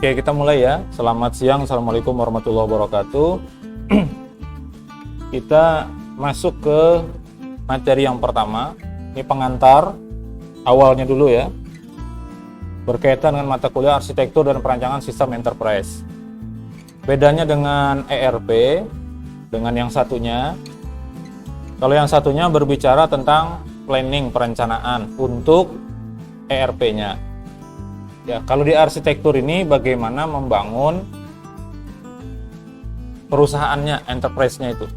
Oke, kita mulai ya. Selamat siang, Assalamualaikum warahmatullahi wabarakatuh. Kita masuk ke materi yang pertama. Ini pengantar awalnya dulu ya. Berkaitan dengan mata kuliah arsitektur dan perancangan sistem enterprise. Bedanya dengan ERP, dengan yang satunya. Kalau yang satunya berbicara tentang planning, perencanaan untuk ERP-nya. Ya, kalau di arsitektur ini bagaimana membangun perusahaannya, enterprise-nya itu.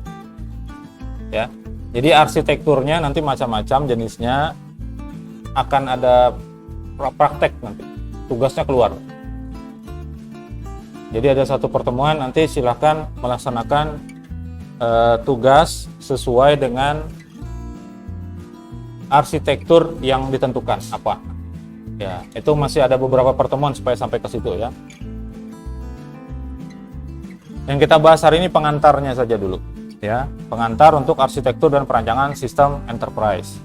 Ya. Jadi arsitekturnya nanti macam-macam jenisnya, akan ada praktek nanti. Tugasnya keluar. Jadi ada satu pertemuan nanti silahkan melaksanakan tugas sesuai dengan arsitektur yang ditentukan apa. Ya, itu masih ada beberapa pertemuan supaya sampai ke situ ya. Yang kita bahas hari ini pengantarnya saja dulu ya, pengantar untuk arsitektur dan perancangan sistem enterprise.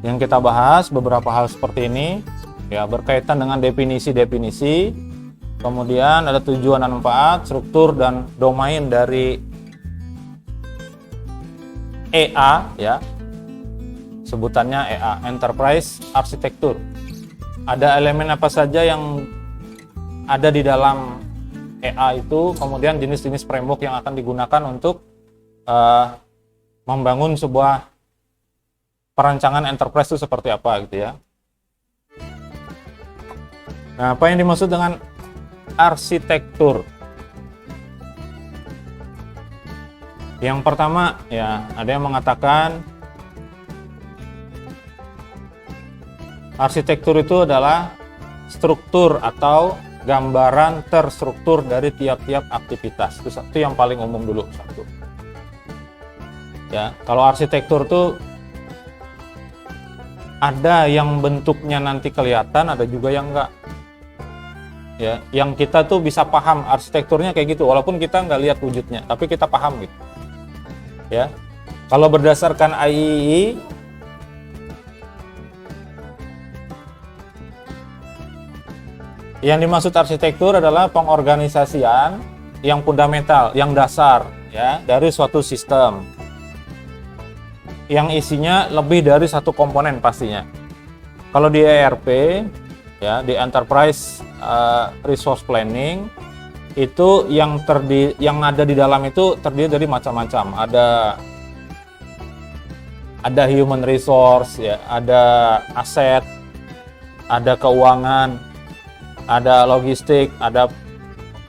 Yang kita bahas beberapa hal seperti ini ya, berkaitan dengan definisi-definisi, kemudian ada tujuan dan manfaat, struktur dan domain dari EA ya. Sebutannya EA, Enterprise Architecture. Ada elemen apa saja yang ada di dalam EA itu, kemudian jenis-jenis framework yang akan digunakan untuk membangun sebuah perancangan enterprise itu seperti apa gitu ya. Nah, apa yang dimaksud dengan arsitektur? Yang pertama ya, ada yang mengatakan arsitektur itu adalah struktur atau gambaran terstruktur dari tiap-tiap aktivitas. Itu yang paling umum dulu satu. Ya, kalau arsitektur itu ada yang bentuknya nanti kelihatan, ada juga yang enggak. Ya, yang kita tuh bisa paham arsitekturnya kayak gitu, walaupun kita nggak lihat wujudnya, tapi kita paham gitu. Ya, kalau berdasarkan IEEE, yang dimaksud arsitektur adalah pengorganisasian yang fundamental, yang dasar ya, dari suatu sistem yang isinya lebih dari satu komponen pastinya. Kalau di ERP ya, di Enterprise Resource Planning itu yang ada di dalam itu terdiri dari macam-macam. Ada human resource ya, ada aset, ada keuangan, ada logistik, ada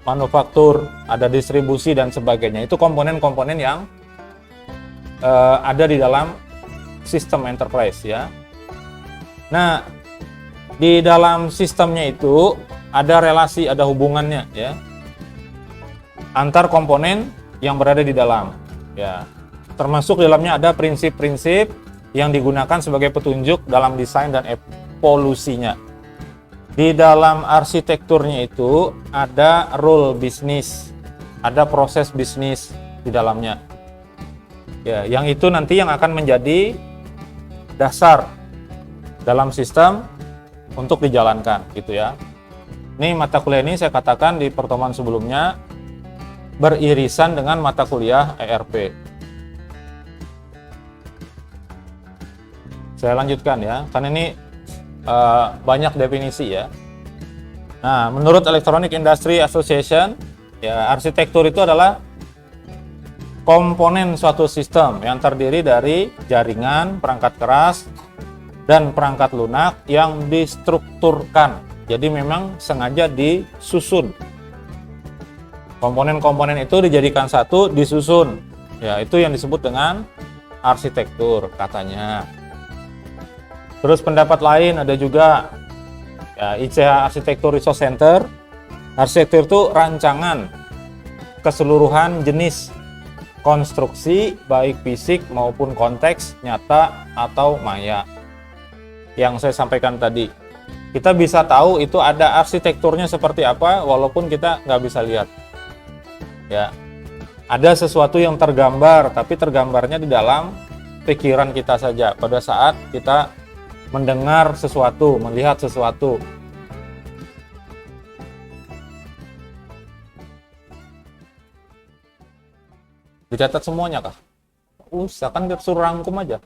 manufaktur, ada distribusi dan sebagainya. Itu komponen-komponen yang ada di dalam sistem enterprise ya. Nah, di dalam sistemnya itu ada relasi, ada hubungannya ya, antar komponen yang berada di dalam ya. Termasuk di dalamnya ada prinsip-prinsip yang digunakan sebagai petunjuk dalam desain dan evolusinya. Di dalam arsitekturnya itu ada rule bisnis, ada proses bisnis di dalamnya. Ya, yang itu nanti yang akan menjadi dasar dalam sistem untuk dijalankan gitu ya. Ini mata kuliah ini saya katakan di pertemuan sebelumnya beririsan dengan mata kuliah ERP. Saya lanjutkan ya, karena ini banyak definisi ya. Nah, menurut Electronic Industry Association, ya, arsitektur itu adalah komponen suatu sistem yang terdiri dari jaringan, perangkat keras, dan perangkat lunak yang distrukturkan. Jadi memang sengaja disusun. Komponen-komponen itu dijadikan satu, disusun. Ya, itu yang disebut dengan arsitektur katanya. Terus pendapat lain ada juga ya, ICH Architecture Resource Center. Arsitektur itu rancangan keseluruhan jenis konstruksi baik fisik maupun konteks nyata atau maya. Yang saya sampaikan tadi, kita bisa tahu itu ada arsitekturnya seperti apa walaupun kita nggak bisa lihat. Ya, ada sesuatu yang tergambar, tapi tergambarnya di dalam pikiran kita saja pada saat kita mendengar sesuatu, melihat sesuatu. dicatat semuanya kah? Usah, kan suruh rangkum aja.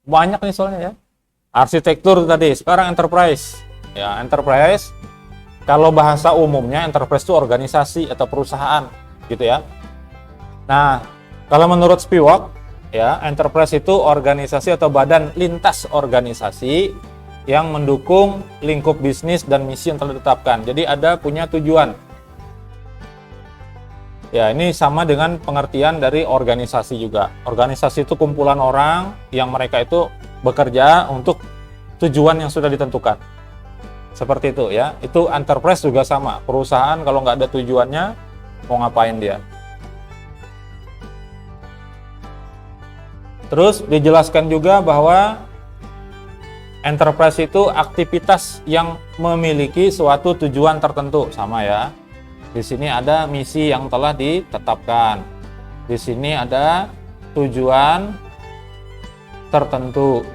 Banyak nih soalnya ya. Arsitektur tadi, sekarang enterprise. Ya, enterprise, kalau bahasa umumnya enterprise itu organisasi atau perusahaan, gitu ya. Nah, kalau menurut Spiwak, ya, enterprise itu organisasi atau badan lintas organisasi yang mendukung lingkup bisnis dan misi yang telah ditetapkan. Jadi ada punya tujuan. Ya, ini sama dengan pengertian dari organisasi juga. Organisasi itu kumpulan orang yang mereka itu bekerja untuk tujuan yang sudah ditentukan. Seperti itu ya. Itu enterprise juga sama. Perusahaan kalau nggak ada tujuannya, mau ngapain dia? Terus dijelaskan juga bahwa enterprise itu aktivitas yang memiliki suatu tujuan tertentu, sama ya. Di sini ada misi yang telah ditetapkan. Di sini ada tujuan tertentu.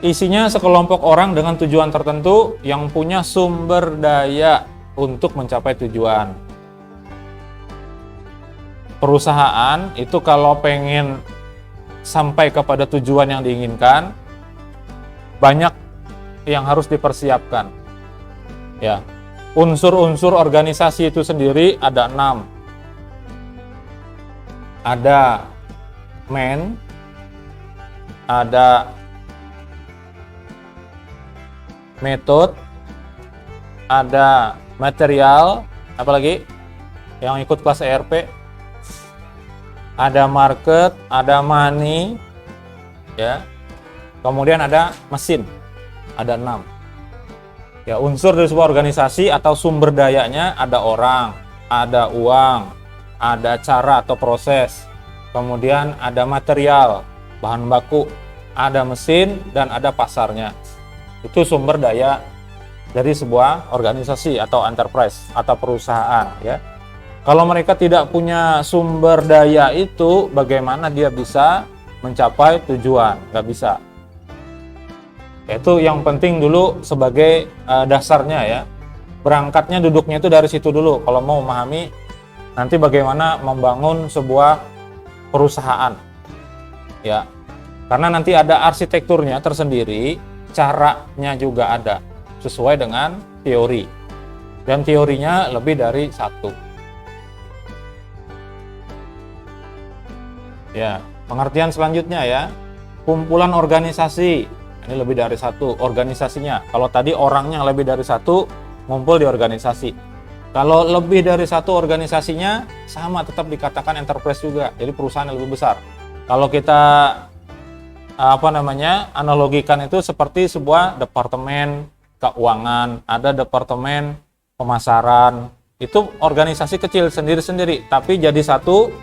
Isinya sekelompok orang dengan tujuan tertentu yang punya sumber daya untuk mencapai tujuan. Perusahaan itu kalau pengen sampai kepada tujuan yang diinginkan, banyak yang harus dipersiapkan. Ya, unsur-unsur organisasi itu sendiri ada 6. Ada man, ada metode, ada material, apalagi yang ikut kelas ERP, ada market, ada money, ya. Kemudian ada mesin, ada 6. Ya, unsur dari sebuah organisasi atau sumber dayanya ada orang, ada uang, ada cara atau proses, kemudian ada material, bahan baku, ada mesin, dan ada pasarnya. Itu sumber daya dari sebuah organisasi atau enterprise atau perusahaan ya. Kalau mereka tidak punya sumber daya itu, bagaimana dia bisa mencapai tujuan? Nggak bisa. Itu yang penting dulu sebagai dasarnya ya. Berangkatnya duduknya itu dari situ dulu kalau mau memahami nanti bagaimana membangun sebuah perusahaan. Ya. Karena nanti ada arsitekturnya tersendiri, caranya juga ada sesuai dengan teori. Dan teorinya lebih dari 1. Ya, pengertian selanjutnya ya. Kumpulan organisasi. Ini lebih dari 1 organisasinya. Kalau tadi orangnya lebih dari 1, ngumpul di organisasi. Kalau lebih dari 1 organisasinya, sama tetap dikatakan enterprise juga. Jadi perusahaan yang lebih besar. Kalau kita analogikan itu seperti sebuah departemen keuangan, ada departemen pemasaran. Itu organisasi kecil sendiri-sendiri, tapi jadi 1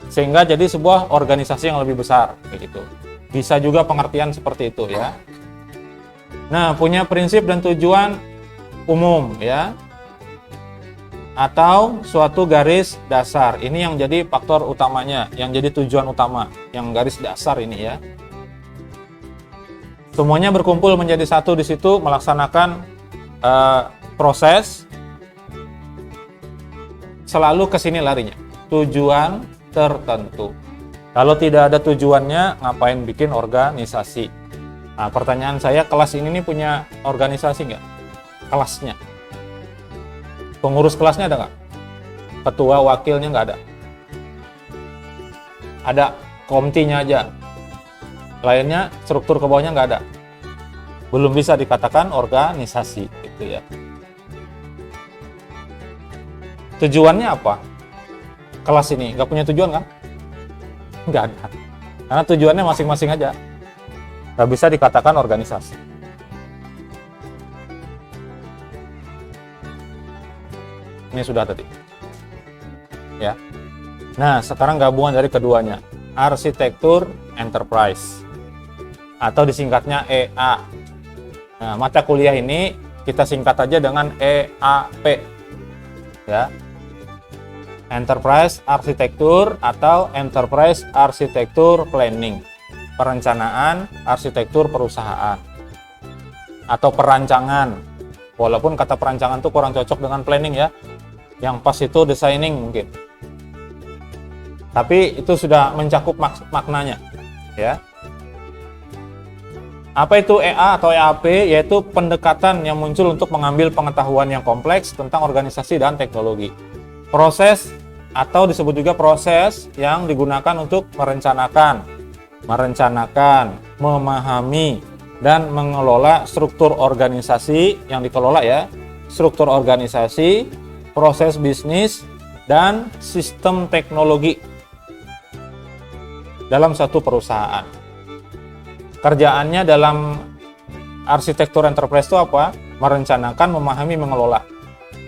sehingga jadi sebuah organisasi yang lebih besar kayak gitu. Bisa juga pengertian seperti itu ya. Nah, punya prinsip dan tujuan umum ya. Atau suatu garis dasar. Ini yang jadi faktor utamanya, yang jadi tujuan utama, yang garis dasar ini ya. Semuanya berkumpul menjadi 1 di situ melaksanakan proses. Selalu ke sini larinya. Tujuan tertentu. Kalau tidak ada tujuannya, ngapain bikin organisasi? Nah, pertanyaan saya, kelas ini nih punya organisasi nggak? Kelasnya. Pengurus kelasnya ada nggak? Ketua, wakilnya nggak ada? Ada komtinya aja. Lainnya, struktur ke bawahnya nggak ada. Belum bisa dikatakan organisasi. Gitu ya. Tujuannya apa? Kelas ini nggak punya tujuan kan? Nggak ada. Karena tujuannya masing-masing aja. Nggak bisa dikatakan organisasi. Ini sudah tadi. Ya. Nah, sekarang gabungan dari keduanya. Arsitektur enterprise. Atau disingkatnya EA. Nah, mata kuliah ini kita singkat aja dengan EAP. Ya. Enterprise Arsitektur atau Enterprise Arsitektur Planning, perencanaan arsitektur perusahaan atau perancangan, walaupun kata perancangan itu kurang cocok dengan planning ya, Yang pas itu designing mungkin. Tapi itu sudah mencakup maknanya, ya. Apa itu EA atau EAP? Yaitu pendekatan yang muncul untuk mengambil pengetahuan yang kompleks tentang organisasi dan teknologi. Proses atau disebut juga proses yang digunakan untuk merencanakan, memahami, dan mengelola struktur organisasi yang dikelola ya, struktur organisasi, proses bisnis, dan sistem teknologi dalam satu perusahaan. Kerjaannya dalam arsitektur enterprise itu apa? Merencanakan, memahami, mengelola.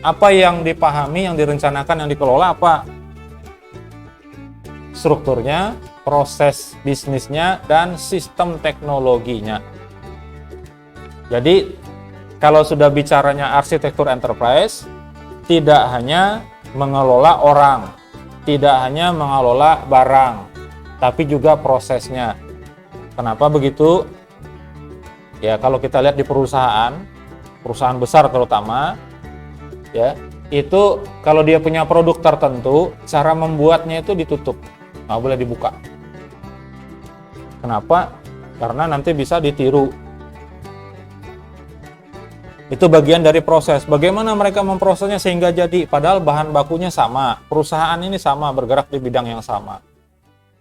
Apa yang dipahami, yang direncanakan, yang dikelola apa? Strukturnya, proses bisnisnya, dan sistem teknologinya. Jadi, kalau sudah bicaranya arsitektur enterprise, tidak hanya mengelola orang, tidak hanya mengelola barang, tapi juga prosesnya. Kenapa begitu? Ya, kalau kita lihat di perusahaan besar terutama, ya, itu kalau dia punya produk tertentu, cara membuatnya itu ditutup, nggak boleh dibuka. Kenapa? Karena nanti bisa ditiru. Itu bagian dari proses. Bagaimana mereka memprosesnya sehingga jadi, padahal bahan bakunya sama, perusahaan ini sama, bergerak di bidang yang sama,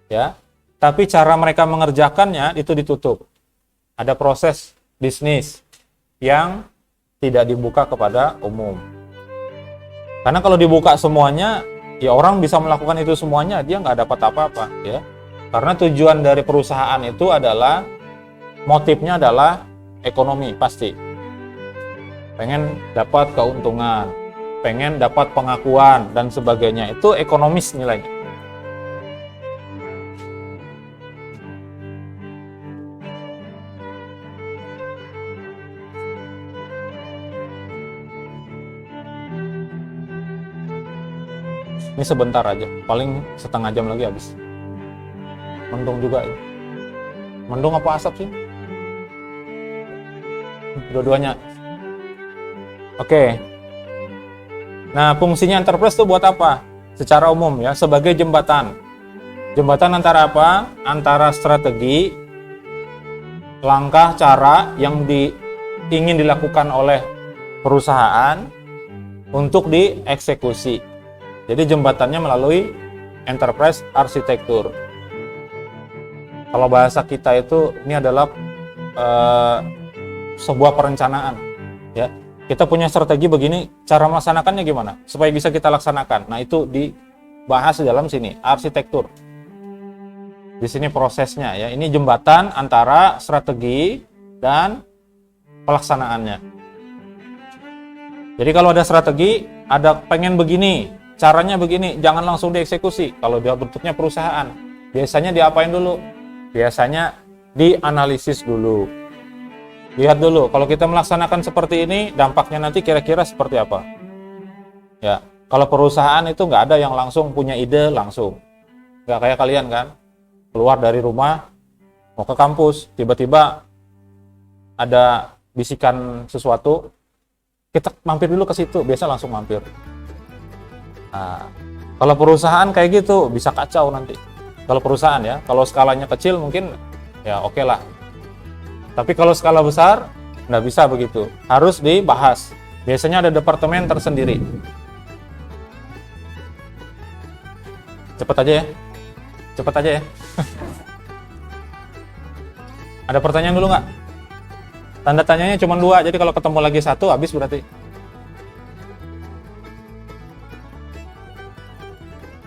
ya. Tapi cara mereka mengerjakannya itu ditutup. Ada proses bisnis yang tidak dibuka kepada umum. Karena kalau dibuka semuanya, ya orang bisa melakukan itu semuanya, dia nggak dapat apa-apa, ya. Karena tujuan dari perusahaan itu adalah, motifnya adalah ekonomi, pasti. Pengen dapat keuntungan, pengen dapat pengakuan, dan sebagainya. Itu ekonomis nilainya. Ini sebentar aja, paling setengah jam lagi habis. Mendung juga ini. Mendung apa asap sih? Dua-duanya. Oke. Nah, fungsinya enterprise itu buat apa? Secara umum ya, sebagai jembatan. Jembatan antara apa? Antara strategi, langkah, cara yang ingin dilakukan oleh perusahaan untuk dieksekusi. Jadi jembatannya melalui enterprise arsitektur. Kalau bahasa kita itu, ini adalah sebuah perencanaan, ya. Kita punya strategi begini, cara melaksanakannya gimana supaya bisa kita laksanakan. Nah, itu dibahas di dalam sini, arsitektur. Di sini prosesnya, ya. Ini jembatan antara strategi dan pelaksanaannya. Jadi kalau ada strategi, ada pengen begini, caranya begini, jangan langsung dieksekusi. Kalau dia bentuknya perusahaan, biasanya diapain dulu? Biasanya dianalisis dulu. Lihat dulu, kalau kita melaksanakan seperti ini, dampaknya nanti kira-kira seperti apa? Ya, kalau perusahaan itu nggak ada yang langsung punya ide langsung. Nggak kayak kalian kan, keluar dari rumah, mau ke kampus, tiba-tiba ada bisikan sesuatu, kita mampir dulu ke situ, biasa langsung mampir. Nah, kalau perusahaan kayak gitu bisa kacau nanti. Kalau perusahaan ya, kalau skalanya kecil mungkin ya oke lah. Tapi kalau skala besar nggak bisa begitu. Harus dibahas. Biasanya ada departemen tersendiri. Cepat aja ya. Cepat aja ya. Ada pertanyaan dulu nggak? Tanda tanyanya cuma 2, jadi kalau ketemu lagi 1 habis berarti.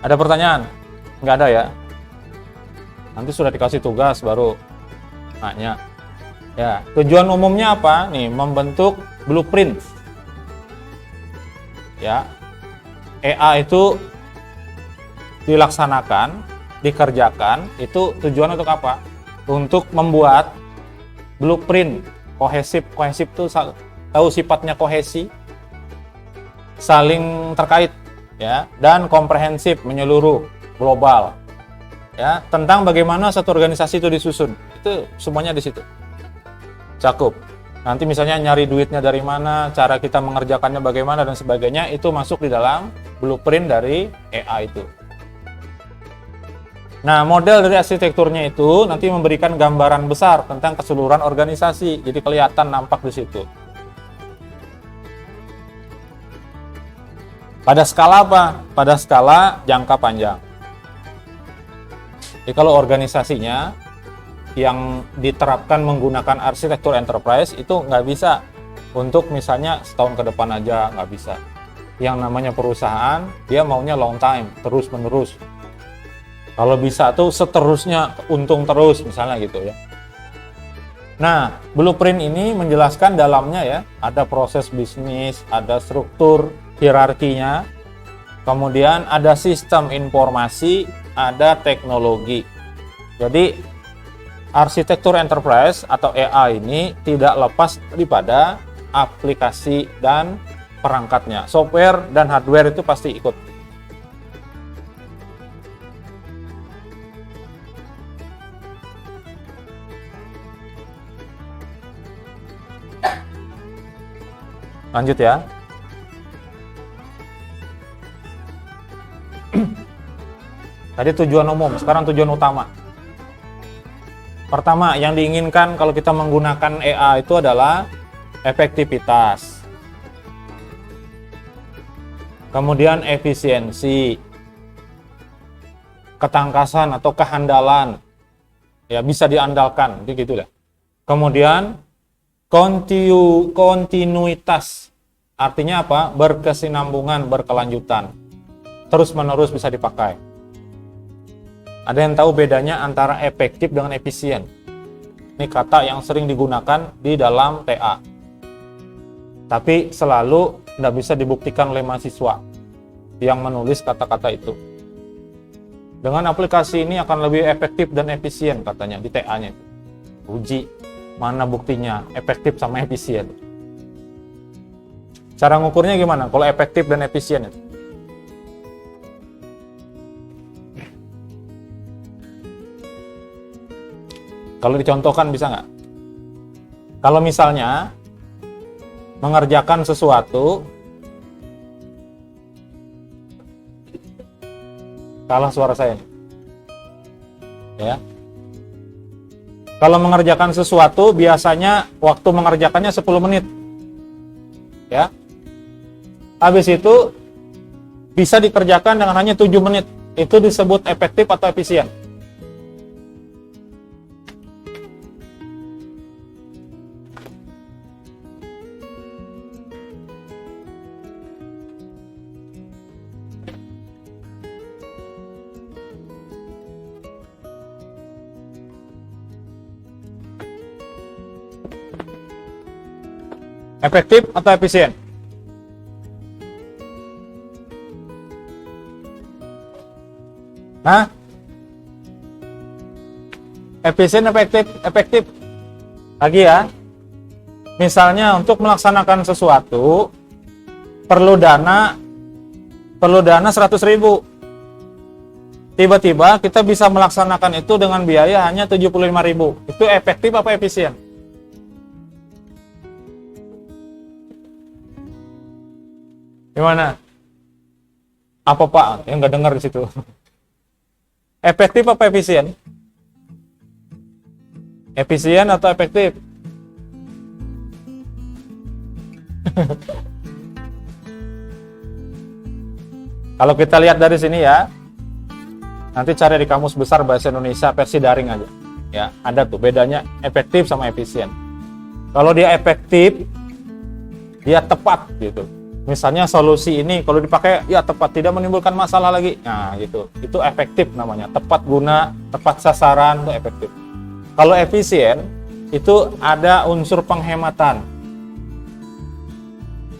Ada pertanyaan? Nggak ada ya? Nanti sudah dikasih tugas baru nanya. Ya, tujuan umumnya apa? Nih, membentuk blueprint. Ya, EA itu dilaksanakan, dikerjakan, itu tujuan untuk apa? Untuk membuat blueprint kohesif. Kohesif itu tahu sifatnya kohesi, saling terkait, ya, dan komprehensif, menyeluruh, global, ya, tentang bagaimana satu organisasi itu disusun. Itu semuanya di situ cakup. Nanti misalnya nyari duitnya dari mana, cara kita mengerjakannya bagaimana dan sebagainya, itu masuk di dalam blueprint dari AI itu. Nah, model dari arsitekturnya itu nanti memberikan gambaran besar tentang keseluruhan organisasi. Jadi kelihatan nampak di situ. Pada skala apa? Pada skala jangka panjang. Jadi kalau organisasinya yang diterapkan menggunakan arsitektur enterprise itu nggak bisa untuk misalnya setahun ke depan aja, nggak bisa. Yang namanya perusahaan, dia maunya long time, terus menerus. Kalau bisa tuh seterusnya, untung terus misalnya gitu ya. Nah, blueprint ini menjelaskan dalamnya ya, ada proses bisnis, ada struktur hierarkinya, kemudian ada sistem informasi, ada teknologi. Jadi arsitektur enterprise atau AI ini tidak lepas daripada aplikasi dan perangkatnya. Software dan hardware itu pasti ikut. Lanjut ya. Tadi tujuan umum, sekarang tujuan utama. Pertama, yang diinginkan kalau kita menggunakan AI itu adalah efektivitas. Kemudian efisiensi. Ketangkasan atau kehandalan. Ya, bisa diandalkan, jadi gitu lah. Kemudian kontinuitas, artinya apa? Berkesinambungan, berkelanjutan, terus menerus bisa dipakai. Ada yang tahu bedanya antara efektif dengan efisien? Ini kata yang sering digunakan di dalam TA, tapi selalu tidak bisa dibuktikan oleh mahasiswa yang menulis kata-kata itu. Dengan aplikasi ini akan lebih efektif dan efisien katanya di TA-nya itu. Uji. Mana buktinya efektif sama efisien? Cara ngukurnya gimana kalau efektif dan efisien itu? Kalau dicontohkan bisa nggak? Kalau misalnya mengerjakan sesuatu, kalah suara saya, ya. Kalau mengerjakan sesuatu, biasanya waktu mengerjakannya 10 menit. Ya. Habis itu, bisa dikerjakan dengan hanya 7 menit. Itu disebut efektif atau efisien? Efektif atau efisien? Hah? Efisien, efektif? Efektif. Lagi ya. Misalnya untuk melaksanakan sesuatu perlu dana 100.000. Tiba-tiba kita bisa melaksanakan itu dengan biaya hanya 75.000. Itu efektif apa efisien? Gimana? Apa Pak? Yang nggak dengar di situ. Efektif apa efisien? Efisien atau efektif? Kalau kita lihat dari sini ya, nanti cari di Kamus Besar Bahasa Indonesia versi daring aja. Ya, ada tuh bedanya efektif sama efisien. Kalau dia efektif, dia tepat gitu. Misalnya solusi ini kalau dipakai ya tepat, tidak menimbulkan masalah lagi. Nah, gitu. Itu efektif namanya. Tepat guna, tepat sasaran, itu efektif. Kalau efisien itu ada unsur penghematan.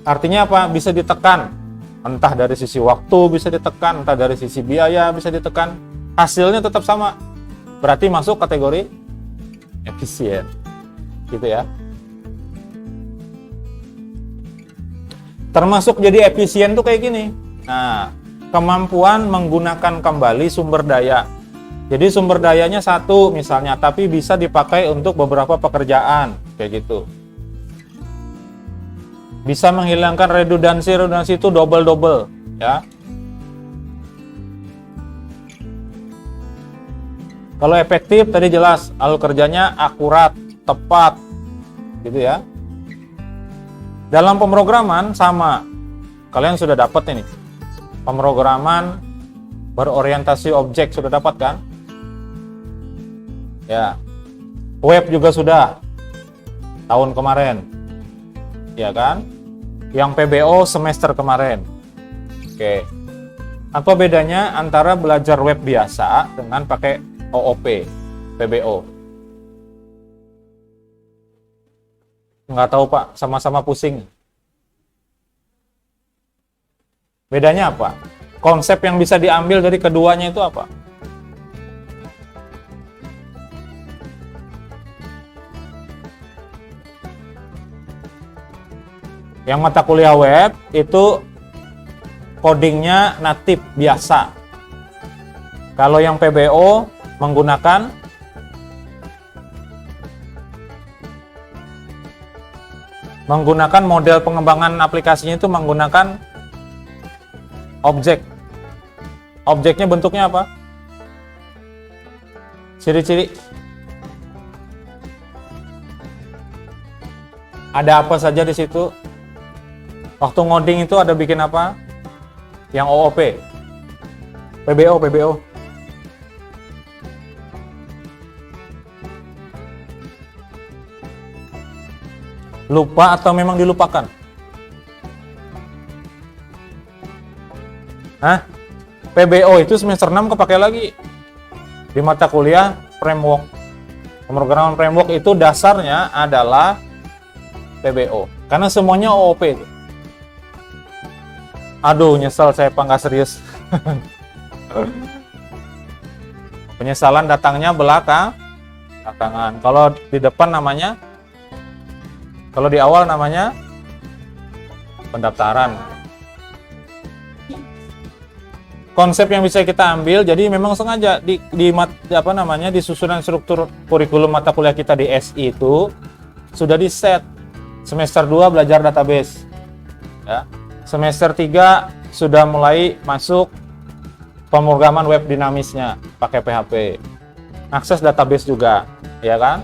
Artinya apa? Bisa ditekan. Entah dari sisi waktu bisa ditekan, entah dari sisi biaya bisa ditekan. Hasilnya tetap sama. Berarti masuk kategori efisien. Gitu ya. Termasuk jadi efisien tuh kayak gini. Nah, kemampuan menggunakan kembali sumber daya. Jadi sumber dayanya satu misalnya, tapi bisa dipakai untuk beberapa pekerjaan, kayak gitu. Bisa menghilangkan redundansi itu double-double, ya. Kalau efektif tadi jelas, alur kerjanya akurat, tepat, gitu ya. Dalam pemrograman sama, kalian sudah dapat ini. Pemrograman berorientasi objek sudah dapat kan? Ya. Web juga sudah tahun kemarin. Ya kan? Yang PBO semester kemarin. Oke. Apa bedanya antara belajar web biasa dengan pakai OOP, PBO? Nggak tahu Pak, sama-sama pusing. Bedanya apa? Konsep yang bisa diambil dari keduanya itu apa? Yang mata kuliah web itu codingnya natif biasa. Kalau yang PBO menggunakan model pengembangan aplikasinya itu menggunakan objek. Objeknya bentuknya apa? Ciri-ciri. Ada apa saja di situ? Waktu ngoding itu ada bikin apa? Yang OOP. PBO. Lupa atau memang dilupakan? Hah? PBO itu semester 6 kepakai lagi. Di mata kuliah framework. Pemrograman framework itu dasarnya adalah PBO. Karena semuanya OOP itu. Aduh, nyesel saya Pak, nggak serius. Penyesalan datangnya belakangan. Kalau di depan namanya, kalau di awal namanya pendaftaran. Konsep yang bisa kita ambil, jadi memang sengaja di susunan struktur kurikulum mata kuliah kita di SI itu sudah di set. Semester 2 belajar database. Ya. Semester 3 sudah mulai masuk pemrograman web dinamisnya pakai PHP. Akses database juga, ya kan?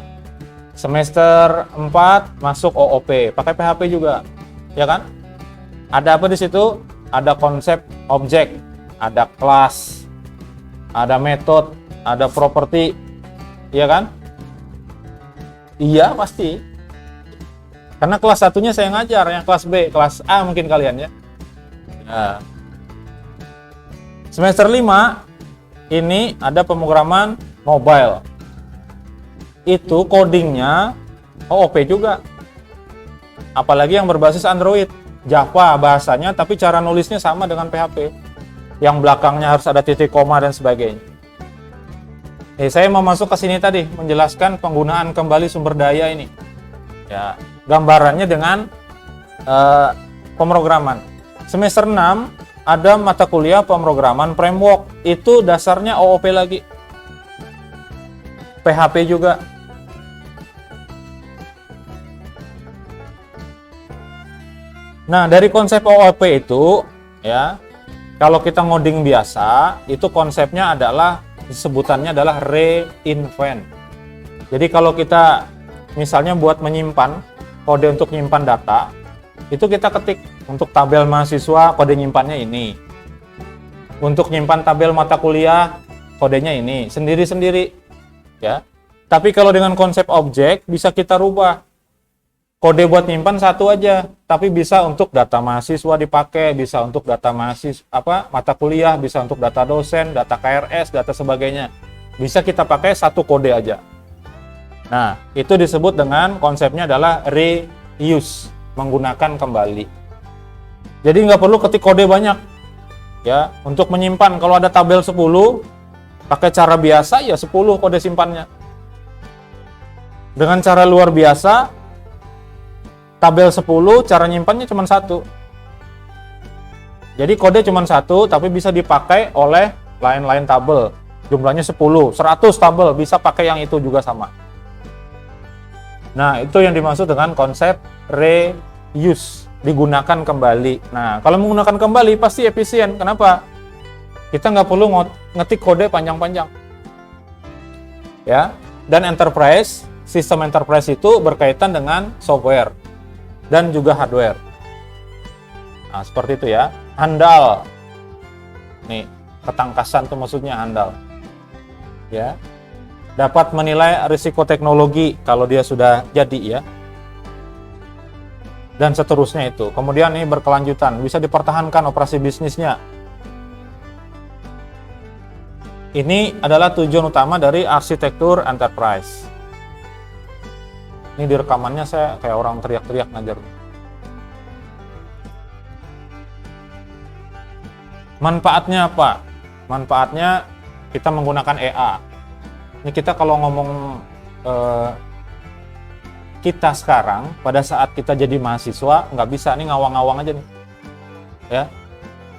Semester 4 masuk OOP, pakai PHP juga, ya kan? Ada apa di situ? Ada konsep objek, ada kelas, ada metode, ada properti, ya kan? Iya, pasti. Karena kelas satunya saya ngajar, yang kelas B, kelas A mungkin kalian ya. Nah. Semester 5 ini ada pemrograman mobile. Itu codingnya OOP juga. Apalagi yang berbasis Android, Java bahasanya, tapi cara nulisnya sama dengan PHP. Yang belakangnya harus ada titik koma dan sebagainya. Saya mau masuk ke sini tadi, menjelaskan penggunaan kembali sumber daya ini. Ya, gambarannya dengan pemrograman. Semester 6 ada mata kuliah pemrograman framework. Itu dasarnya OOP lagi. PHP juga. Nah, dari konsep OOP itu, ya, kalau kita ngoding biasa, itu konsepnya adalah, sebutannya adalah reinvent. Jadi kalau kita misalnya buat menyimpan, kode untuk menyimpan data, itu kita ketik untuk tabel mahasiswa, kode nyimpannya ini. Untuk nyimpan tabel mata kuliah, kodenya ini, sendiri-sendiri. Ya. Tapi kalau dengan konsep objek, bisa kita rubah. Kode buat nyimpan satu aja, tapi bisa untuk data mahasiswa dipakai, bisa untuk data mata kuliah, bisa untuk data dosen, data KRS, data sebagainya. Bisa kita pakai satu kode aja. Nah, itu disebut dengan konsepnya adalah reuse, menggunakan kembali. Jadi nggak perlu ketik kode banyak. Ya, untuk menyimpan, kalau ada tabel 10, pakai cara biasa ya 10 kode simpannya. Dengan cara luar biasa, tabel 10, cara nyimpannya cuma satu. Jadi kode cuma satu, tapi bisa dipakai oleh lain-lain tabel. Jumlahnya 10, 100 tabel, bisa pakai yang itu juga sama. Nah, itu yang dimaksud dengan konsep reuse, digunakan kembali. Nah, kalau menggunakan kembali pasti efisien. Kenapa? Kita nggak perlu ngetik kode panjang-panjang. ya. Dan enterprise, sistem enterprise itu berkaitan dengan software dan juga hardware. Nah, seperti itu ya. Handal. Nih, ketangkasan itu maksudnya handal. Ya. Dapat menilai risiko teknologi kalau dia sudah jadi ya. Dan seterusnya itu. Kemudian ini berkelanjutan, bisa dipertahankan operasi bisnisnya. Ini adalah tujuan utama dari arsitektur enterprise. Ini di rekamannya saya kayak orang teriak-teriak ngajar. Manfaatnya apa? Manfaatnya kita menggunakan EA. Ini kita kalau ngomong kita sekarang pada saat kita jadi mahasiswa nggak bisa nih ngawang-ngawang aja nih, ya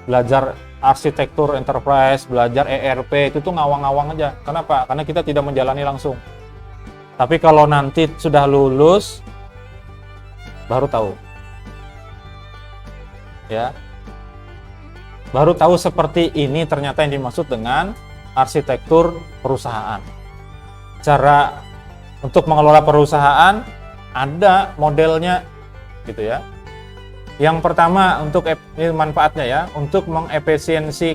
belajar arsitektur enterprise, belajar ERP itu tuh ngawang-ngawang aja. Kenapa? Karena kita tidak menjalani langsung. Tapi kalau nanti sudah lulus, baru tahu. Ya. Baru tahu seperti ini ternyata yang dimaksud dengan arsitektur perusahaan. Cara untuk mengelola perusahaan ada modelnya gitu ya. Yang pertama untuk ini manfaatnya ya, untuk mengefisiensi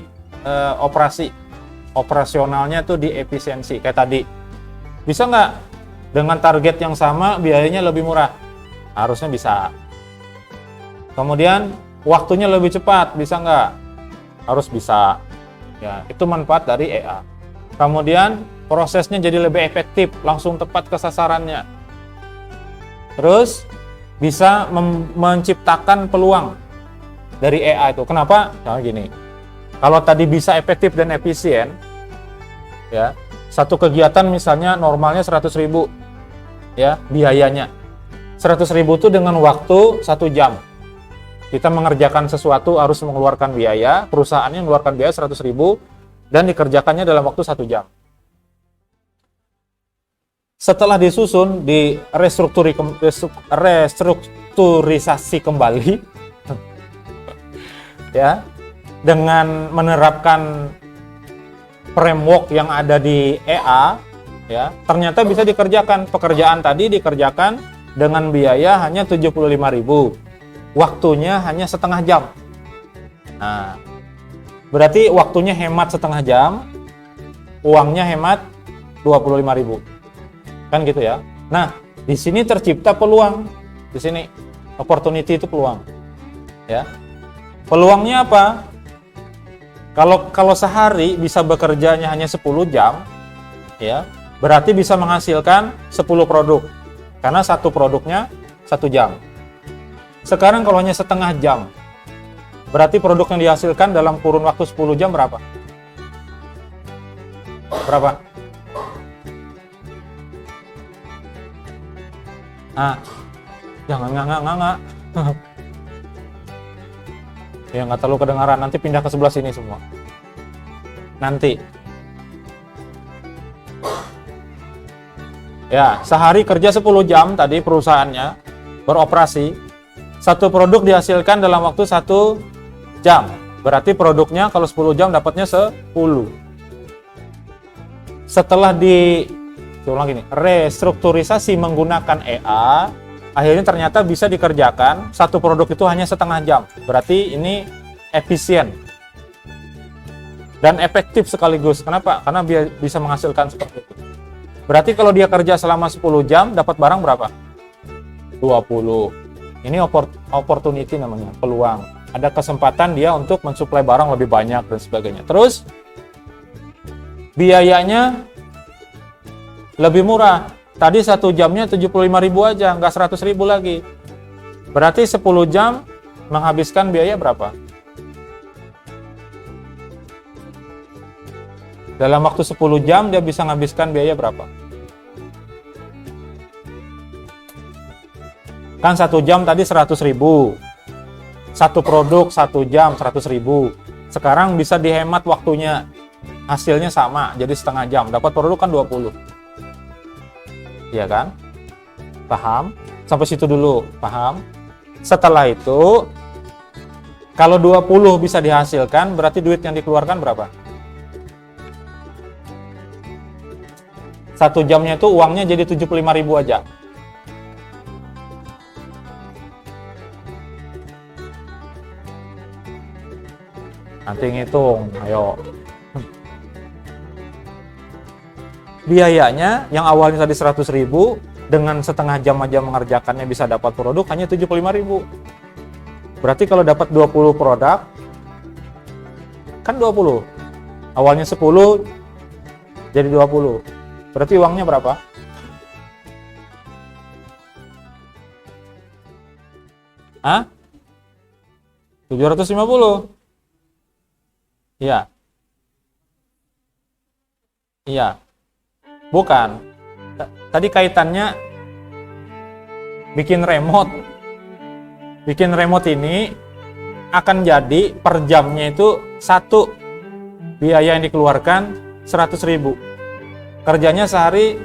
operasionalnya tuh diefisiensi kayak tadi. Bisa nggak dengan target yang sama biayanya lebih murah? Harusnya bisa. Kemudian waktunya lebih cepat, bisa nggak? Harus bisa. Ya, itu manfaat dari EA. Kemudian prosesnya jadi lebih efektif, langsung tepat ke sasarannya. Terus bisa menciptakan peluang dari EA itu. Kenapa? Nah, gini. Kalau tadi bisa efektif dan efisien, ya, satu kegiatan misalnya normalnya 100.000, ya, biayanya. 100.000 itu dengan waktu 1 jam. Kita mengerjakan sesuatu harus mengeluarkan biaya, perusahaannya mengeluarkan biaya 100.000 dan dikerjakannya dalam waktu 1 jam. Setelah disusun, di restrukturisasi kembali, ya, dengan menerapkan framework yang ada di EA, ya, ternyata bisa dikerjakan. Pekerjaan tadi dikerjakan dengan biaya hanya 75.000, waktunya hanya setengah jam. Nah, berarti waktunya hemat setengah jam, uangnya hemat 25.000. Kan gitu ya. Nah, di sini tercipta peluang. Di sini opportunity itu peluang. Ya. Peluangnya apa? Kalau sehari bisa bekerjanya hanya 10 jam, ya, berarti bisa menghasilkan 10 produk. Karena satu produknya 1 jam. Sekarang kalau hanya setengah jam, berarti produk yang dihasilkan dalam kurun waktu 10 jam berapa? Berapa? Ah, jangan nganga-nganga. Ya nggak terlalu kedengaran, nanti pindah ke sebelah sini semua. Nanti. Ya, sehari kerja 10 jam tadi perusahaannya beroperasi. Satu produk dihasilkan dalam waktu 1 jam. Berarti produknya kalau 10 jam dapatnya 10. Setelah restrukturisasi menggunakan EA, akhirnya ternyata bisa dikerjakan satu produk itu hanya setengah jam. Berarti ini efisien dan efektif sekaligus. Kenapa? Karena bisa menghasilkan seperti itu. Berarti kalau dia kerja selama 10 jam dapat barang berapa? 20. Ini opportunity namanya, peluang. Ada kesempatan dia untuk mensuplai barang lebih banyak dan sebagainya. Terus biayanya lebih murah. Tadi 1 jamnya 75.000 aja, nggak 100.000 lagi. Berarti 10 jam menghabiskan biaya berapa? Dalam waktu 10 jam dia bisa menghabiskan biaya berapa? Kan 1 jam tadi 100.000. Satu produk 1 jam 100.000. Sekarang bisa dihemat waktunya. Hasilnya sama, jadi setengah jam. Dapat produk kan 20. Ya kan? Paham? Sampai situ dulu, paham? Setelah itu, kalau 20 bisa dihasilkan, berarti duit yang dikeluarkan berapa? 1 1 jamnya itu uangnya jadi 75.000 aja. Nanti ngitung, ayo. Biayanya yang awalnya tadi 100.000, dengan setengah jam aja mengerjakannya bisa dapat produk hanya 75.000. Berarti kalau dapat 20 produk, kan 20. Awalnya 10, jadi 20. Berarti uangnya berapa? Hah? 750. Iya. Iya. Bukan. Tadi kaitannya bikin remote. Bikin remote ini akan jadi per jamnya itu 1. Biaya yang dikeluarkan 100.000. Kerjanya sehari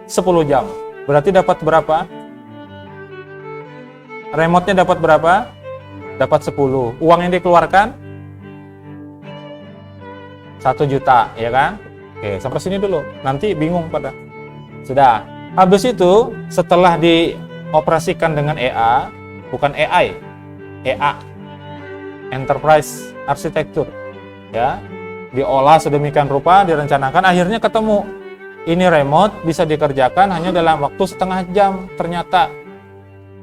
10 jam. Berarti dapat berapa? Remote-nya dapat berapa? Dapat 10. Uang yang dikeluarkan 1 juta, ya kan? Oke, sampai sini dulu. Nanti bingung pada. Sudah. Habis itu, setelah dioperasikan dengan EA, bukan AI, EA, Enterprise Architecture, ya, diolah sedemikian rupa, direncanakan, akhirnya ketemu. Ini remote bisa dikerjakan hanya dalam waktu setengah jam. Ternyata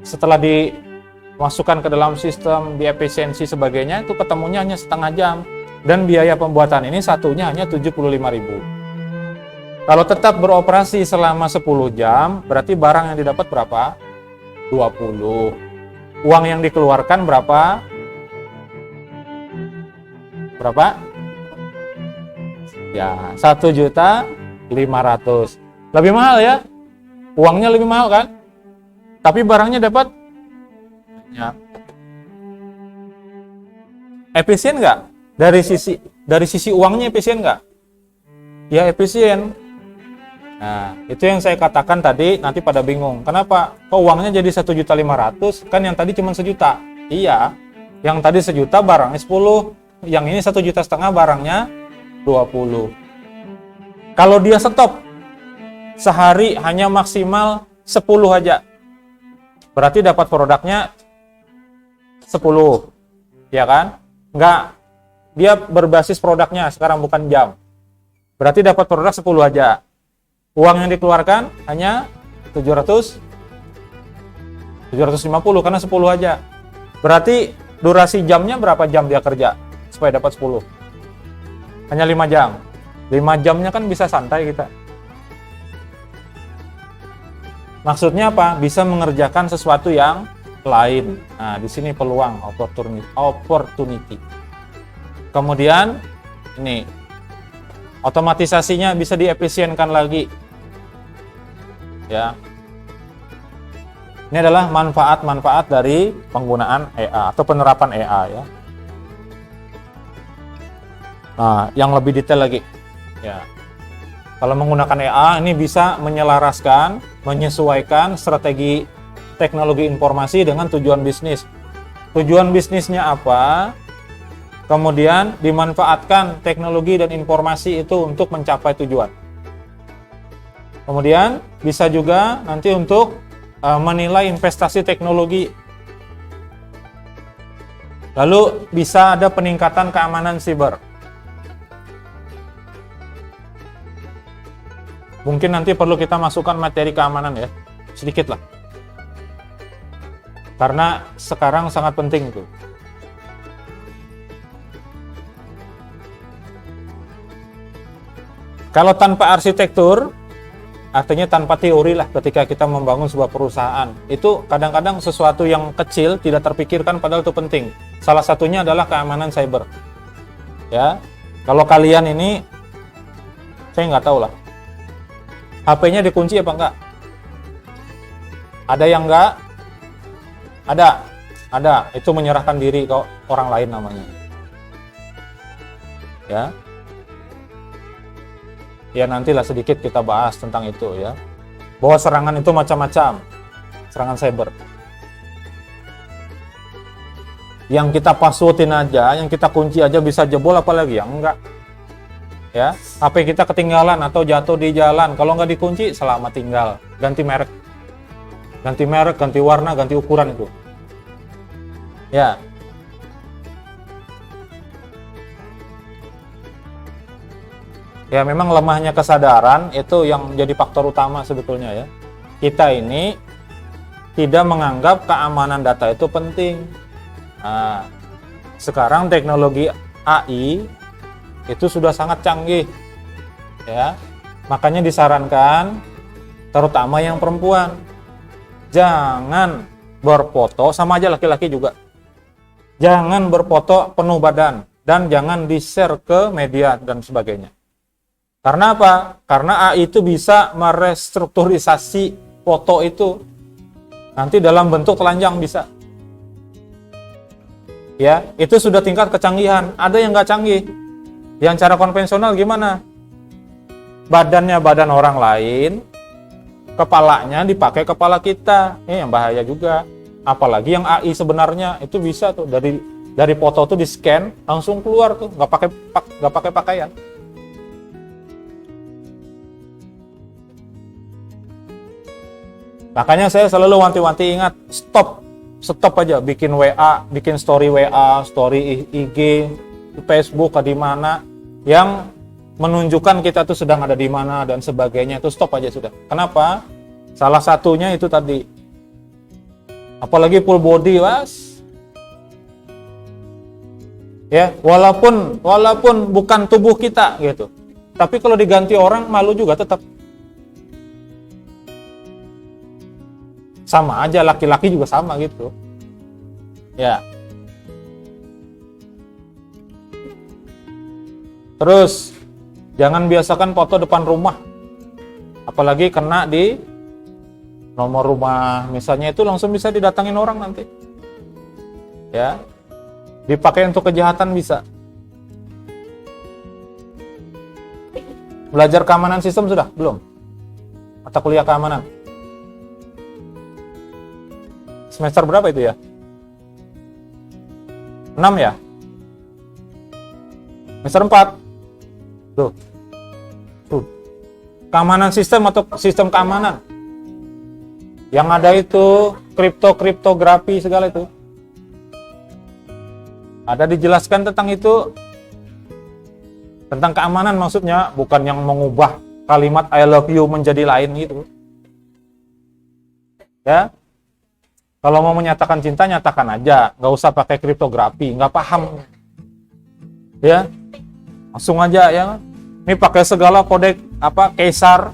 setelah dimasukkan ke dalam sistem, diefisiensi sebagainya, itu ketemunya hanya setengah jam. Dan biaya pembuatan ini satunya hanya 75.000. Kalau tetap beroperasi selama 10 jam, berarti barang yang didapat berapa? 20. Uang yang dikeluarkan berapa? Berapa? Ya, 1.500.000. Lebih mahal ya? Uangnya lebih mahal kan? Tapi barangnya dapat? Ya. Efisien nggak? Dari sisi uangnya efisien nggak? Ya efisien. Nah, itu yang saya katakan tadi, nanti pada bingung. Kenapa? Kok uangnya jadi 1.500.000? Kan yang tadi cuma 1 juta. Iya, yang tadi 1 juta barangnya 10. Yang ini 1,5 juta barangnya 20. Kalau dia stop, sehari hanya maksimal 10 aja. Berarti dapat produknya 10. Ya kan? Nggak. Dia berbasis produknya sekarang bukan jam. Berarti dapat produk 10 aja. Uang yang dikeluarkan hanya 750 karena 10 aja. Berarti durasi jamnya berapa jam dia kerja supaya dapat 10? Hanya 5 jam. 5 jamnya kan bisa santai kita. Maksudnya apa? Bisa mengerjakan sesuatu yang lain. Nah, di sini peluang, opportunity. Kemudian ini otomatisasinya bisa diefisienkan lagi. Ya. Ini adalah manfaat-manfaat dari penggunaan EA atau penerapan EA ya. Nah, yang lebih detail lagi. Ya. Kalau menggunakan EA ini bisa menyelaraskan, menyesuaikan strategi teknologi informasi dengan tujuan bisnis. Tujuan bisnisnya apa? Kemudian dimanfaatkan teknologi dan informasi itu untuk mencapai tujuan. Kemudian bisa juga nanti untuk menilai investasi teknologi. Lalu bisa ada peningkatan keamanan siber. Mungkin nanti perlu kita masukkan materi keamanan ya, sedikit lah. Karena sekarang sangat penting tuh. Kalau tanpa arsitektur, artinya tanpa teori lah ketika kita membangun sebuah perusahaan. Itu kadang-kadang sesuatu yang kecil tidak terpikirkan padahal itu penting. Salah satunya adalah keamanan cyber. Ya, kalau kalian ini, saya nggak tahu lah. HP-nya dikunci apa enggak? Ada yang enggak? Ada. Itu menyerahkan diri ke orang lain namanya. Ya. Ya nantilah sedikit kita bahas tentang itu ya. Bahwa serangan itu macam-macam. Serangan cyber. Yang kita passwordin aja, yang kita kunci aja bisa jebol apalagi yang enggak. Ya, HP kita ketinggalan atau jatuh di jalan, kalau nggak dikunci, selamat tinggal. Ganti merek, ganti warna, ganti ukuran itu. Ya. Ya, memang lemahnya kesadaran itu yang jadi faktor utama sebetulnya ya. Kita ini tidak menganggap keamanan data itu penting. Nah, sekarang teknologi AI itu sudah sangat canggih, ya. Makanya disarankan, terutama yang perempuan, jangan berfoto, sama aja laki-laki juga. Jangan berfoto penuh badan dan jangan di-share ke media dan sebagainya. Karena apa? Karena AI itu bisa merestrukturisasi foto itu nanti dalam bentuk telanjang bisa. Ya, itu sudah tingkat kecanggihan. Ada yang nggak canggih. Yang cara konvensional gimana? Badannya badan orang lain, kepalanya dipakai kepala kita. Ini yang bahaya juga. Apalagi yang AI sebenarnya itu bisa tuh dari foto tuh di scan langsung keluar tuh, nggak pakai pakaian. Makanya saya selalu wanti-wanti ingat, stop aja bikin WA, bikin story WA, story IG, Facebook di mana yang menunjukkan kita tuh sedang ada di mana dan sebagainya, itu stop aja sudah. Kenapa? Salah satunya itu tadi. Apalagi full body, Was. Ya, walaupun bukan tubuh kita gitu. Tapi kalau diganti orang malu juga tetap. Sama aja, laki-laki juga sama gitu. Ya. Terus jangan biasakan foto depan rumah. Apalagi kena di nomor rumah misalnya, itu langsung bisa didatangin orang nanti. Ya. Dipakai untuk kejahatan bisa. Belajar keamanan sistem sudah? Belum? Mata kuliah keamanan. Semester berapa itu ya? 6 ya? Semester 4? Tuh. Keamanan sistem atau sistem keamanan? Yang ada itu kriptografi segala itu. Ada dijelaskan tentang itu. Tentang keamanan maksudnya, bukan yang mengubah kalimat I love you menjadi lain gitu. Ya. Kalau mau menyatakan cinta, nyatakan aja. Nggak usah pakai kriptografi, nggak paham. Ya, langsung aja ya. Ini pakai segala kode Kaisar,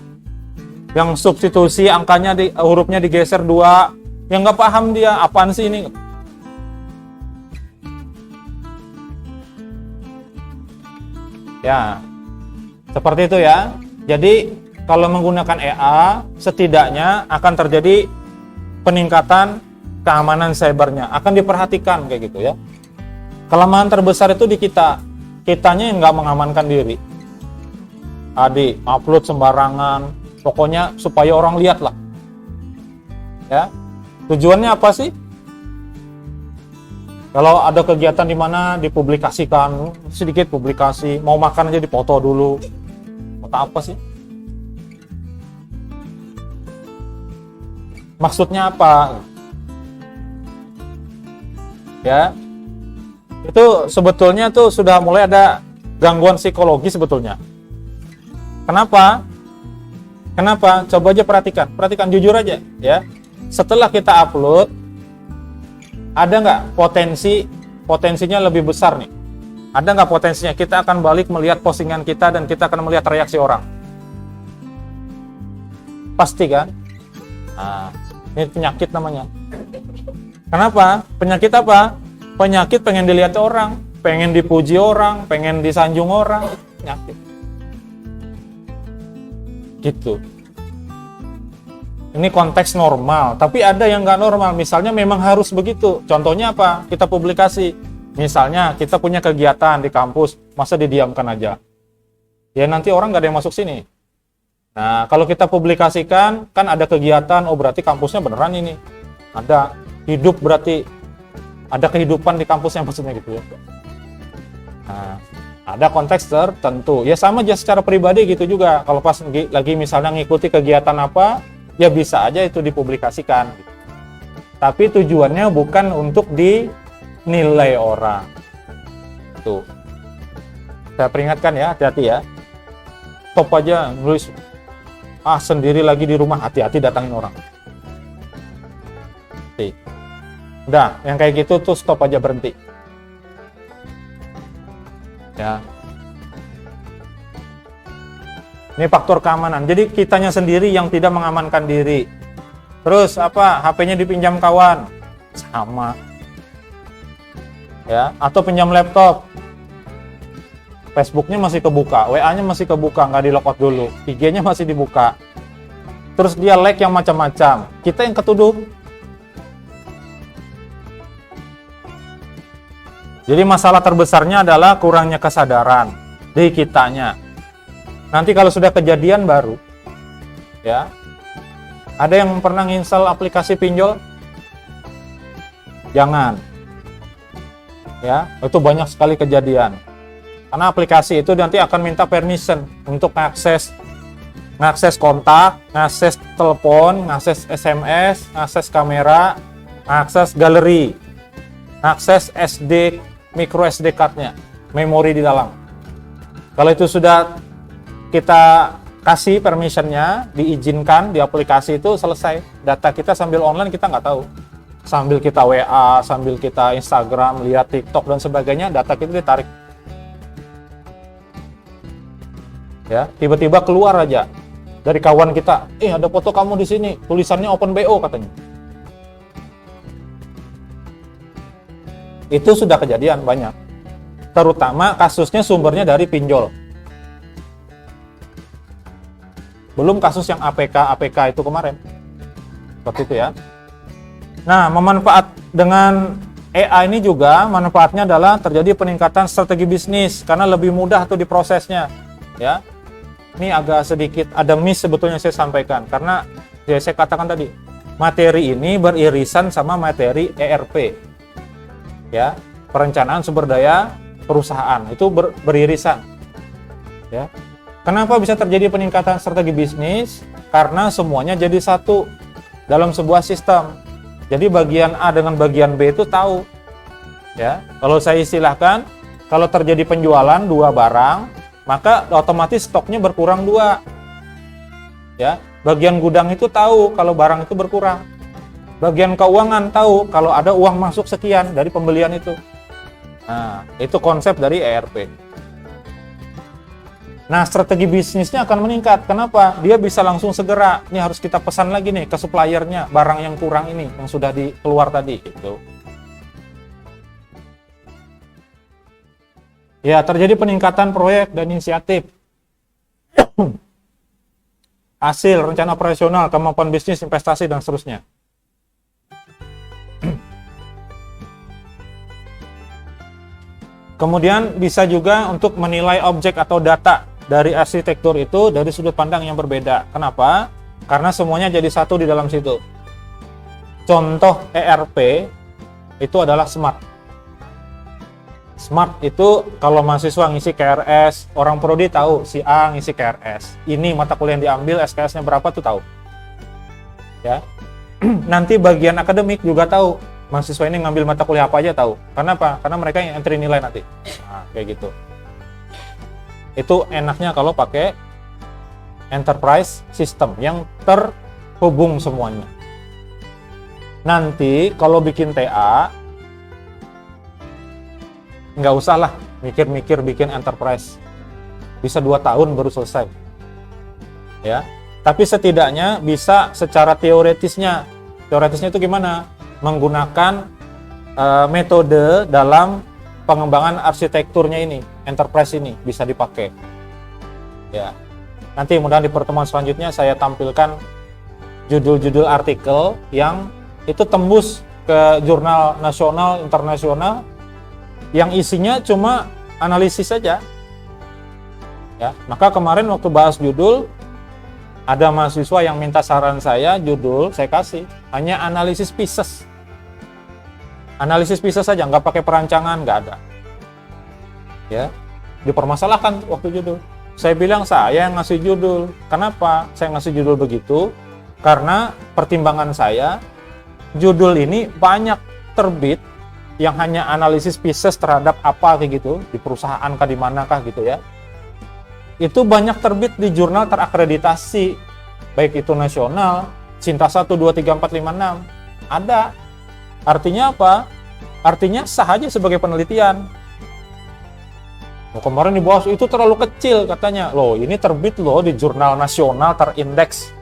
yang substitusi angkanya hurufnya digeser 2. Yang nggak paham dia, apaan sih ini? Ya, seperti itu ya. Jadi, kalau menggunakan EA, setidaknya akan terjadi peningkatan keamanan cybernya, akan diperhatikan kayak gitu ya. Kelemahan terbesar itu di kitanya yang nggak mengamankan diri. Upload sembarangan, pokoknya supaya orang lihat lah. Ya, tujuannya apa sih? Kalau ada kegiatan di mana dipublikasikan, sedikit publikasi, mau makan aja dipoto dulu. Foto apa sih? Maksudnya apa? Ya, itu sebetulnya tuh sudah mulai ada gangguan psikologi sebetulnya. Kenapa? Coba aja perhatikan jujur aja ya. Setelah kita upload, ada nggak potensinya lebih besar nih? Ada nggak potensinya kita akan balik melihat postingan kita dan kita akan melihat reaksi orang? Pasti kan? Nah, ini penyakit namanya. Kenapa? Penyakit apa? Penyakit pengen dilihat orang, pengen dipuji orang, pengen disanjung orang. Penyakit. Gitu. Ini konteks normal, tapi ada yang nggak normal. Misalnya memang harus begitu. Contohnya apa? Kita publikasi. Misalnya kita punya kegiatan di kampus, masa didiamkan aja? Ya nanti orang nggak ada yang masuk sini. Nah, kalau kita publikasikan, kan ada kegiatan, oh berarti kampusnya beneran ini. Ada hidup, berarti ada kehidupan di kampusnya maksudnya gitu ya. Nah, Ada konteks tertentu. Ya sama aja secara pribadi gitu juga. Kalau pas lagi misalnya ngikuti kegiatan apa, ya bisa aja itu dipublikasikan. Tapi tujuannya bukan untuk dinilai orang. Tuh. Saya peringatkan ya, hati-hati ya. Stop aja nulis sendiri lagi di rumah, hati-hati datangin orang. Udah, yang kayak gitu tuh stop aja, berhenti. Ya. Ini faktor keamanan. Jadi kitanya sendiri yang tidak mengamankan diri. Terus apa? HP-nya dipinjam kawan. Sama. Ya, atau pinjam laptop. Facebook-nya masih kebuka, WA-nya masih kebuka, nggak di-logout dulu. IG-nya masih dibuka. Terus dia like yang macam-macam. Kita yang ketuduh. Jadi masalah terbesarnya adalah kurangnya kesadaran di kitanya. Nanti kalau sudah kejadian baru, ya, ada yang pernah nginstal aplikasi pinjol? Jangan. Ya, itu banyak sekali kejadian. Karena aplikasi itu nanti akan minta permission untuk ngakses kontak, ngakses telepon, ngakses SMS, ngakses kamera, ngakses galeri, ngakses SD, micro SD card-nya, memori di dalam. Kalau itu sudah kita kasih permission-nya, diizinkan di aplikasi itu, selesai. Data kita sambil online kita nggak tahu. Sambil kita WA, sambil kita Instagram, lihat TikTok dan sebagainya, data kita ditarik. Ya, tiba-tiba keluar aja dari kawan kita, ada foto kamu di sini, tulisannya Open BO katanya. Itu sudah kejadian banyak. Terutama kasusnya sumbernya dari pinjol. Belum kasus yang APK itu kemarin. Seperti itu ya. Nah, memanfaat dengan AI ini juga manfaatnya adalah terjadi peningkatan strategi bisnis karena lebih mudah tuh diprosesnya. Ya. Ini agak sedikit ada miss sebetulnya saya sampaikan karena ya saya katakan tadi, materi ini beririsan sama materi ERP. Ya, perencanaan sumber daya perusahaan itu beririsan. Ya. Kenapa bisa terjadi peningkatan strategi bisnis? Karena semuanya jadi satu dalam sebuah sistem. Jadi bagian A dengan bagian B itu tahu. Ya, kalau saya istilahkan, kalau terjadi penjualan 2 barang, maka otomatis stoknya berkurang 2. Ya, bagian gudang itu tahu kalau barang itu berkurang. Bagian keuangan tahu kalau ada uang masuk sekian dari pembelian itu. Nah, itu konsep dari ERP. Nah, strategi bisnisnya akan meningkat. Kenapa? Dia bisa langsung segera. Ini harus kita pesan lagi nih ke suppliernya barang yang kurang ini yang sudah keluar tadi. Itu. Ya, terjadi peningkatan proyek dan inisiatif. Hasil, rencana operasional, kemampuan bisnis, investasi, dan seterusnya. Kemudian bisa juga untuk menilai objek atau data dari arsitektur itu dari sudut pandang yang berbeda. Kenapa? Karena semuanya jadi satu di dalam situ. Contoh ERP itu adalah smart. Smart itu kalau mahasiswa ngisi KRS, orang prodi tahu si A ngisi KRS. Ini mata kuliah yang diambil, SKS-nya berapa tuh tahu. Ya. Nanti bagian akademik juga tahu. Mahasiswa ini ngambil mata kuliah apa aja tahu. Karena apa? Karena mereka yang entry nilai nanti. Nah, kayak gitu. Itu enaknya kalau pakai enterprise system yang terhubung semuanya. Nanti kalau bikin TA, nggak usah lah mikir-mikir bikin enterprise. Bisa 2 tahun baru selesai. Ya. Tapi setidaknya bisa secara teoretisnya. Teoretisnya itu gimana? Menggunakan metode dalam pengembangan arsitekturnya ini, enterprise ini bisa dipakai. Ya. Nanti mudah-mudahan di pertemuan selanjutnya saya tampilkan judul-judul artikel yang itu tembus ke jurnal nasional, internasional, yang isinya cuma analisis saja. Ya, maka kemarin waktu bahas judul, ada mahasiswa yang minta saran saya, judul saya kasih hanya analisis pieces. Analisis pieces saja, nggak pakai perancangan, nggak ada. Ya, dipermasalahkan waktu judul. Saya bilang saya yang ngasih judul. Kenapa saya ngasih judul begitu? Karena pertimbangan saya, judul ini banyak terbit yang hanya analisis pieces terhadap apa kayak gitu, di perusahaan kah, di manakah gitu ya. Itu banyak terbit di jurnal terakreditasi, baik itu nasional, Cinta 1, 2, 3, 4, 5, 6. Ada. Artinya apa? Artinya sah aja sebagai penelitian. Kemarin dibahas itu terlalu kecil katanya. Loh, ini terbit loh di jurnal nasional terindeks.